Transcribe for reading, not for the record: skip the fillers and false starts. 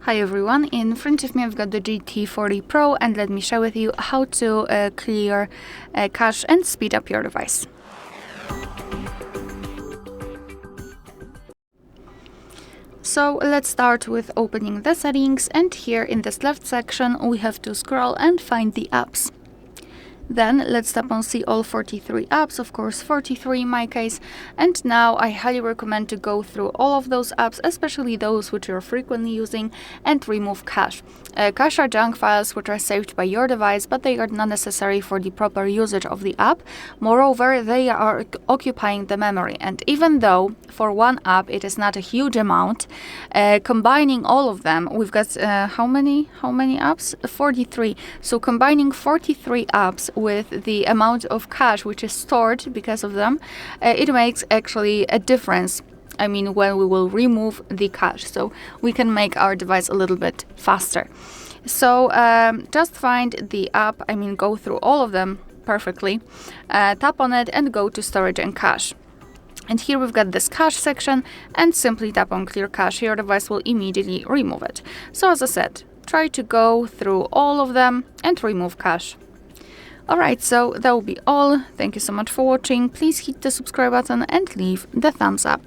Hi everyone, in front of me I've got the DOOGEE T40 Pro, and let me share with you how to clear cache and speed up your device. So let's start with opening the settings, and here in this left section we have to scroll and find the apps. Then let's tap on see all 43 apps, of course 43 in my case, and now I highly recommend to go through all of those apps, especially those which you're frequently using, and remove cache. Cache are junk files which are saved by your device, but they are not necessary for the proper usage of the app. Moreover, they are occupying the memory, and even though for one app it is not a huge amount, combining all of them, we've got how many apps? 43. So combining 43 apps with the amount of cache which is stored because of them, it makes actually a difference. I mean, when we will remove the cache, so we can make our device a little bit faster. So just find the app, go through all of them perfectly, tap on it and go to storage and cache. And here we've got this cache section, and simply tap on clear cache. Your device will immediately remove it. So as I said, try to go through all of them and remove cache. Alright, so that will be all. Thank you so much for watching. Please hit the subscribe button and leave the thumbs up.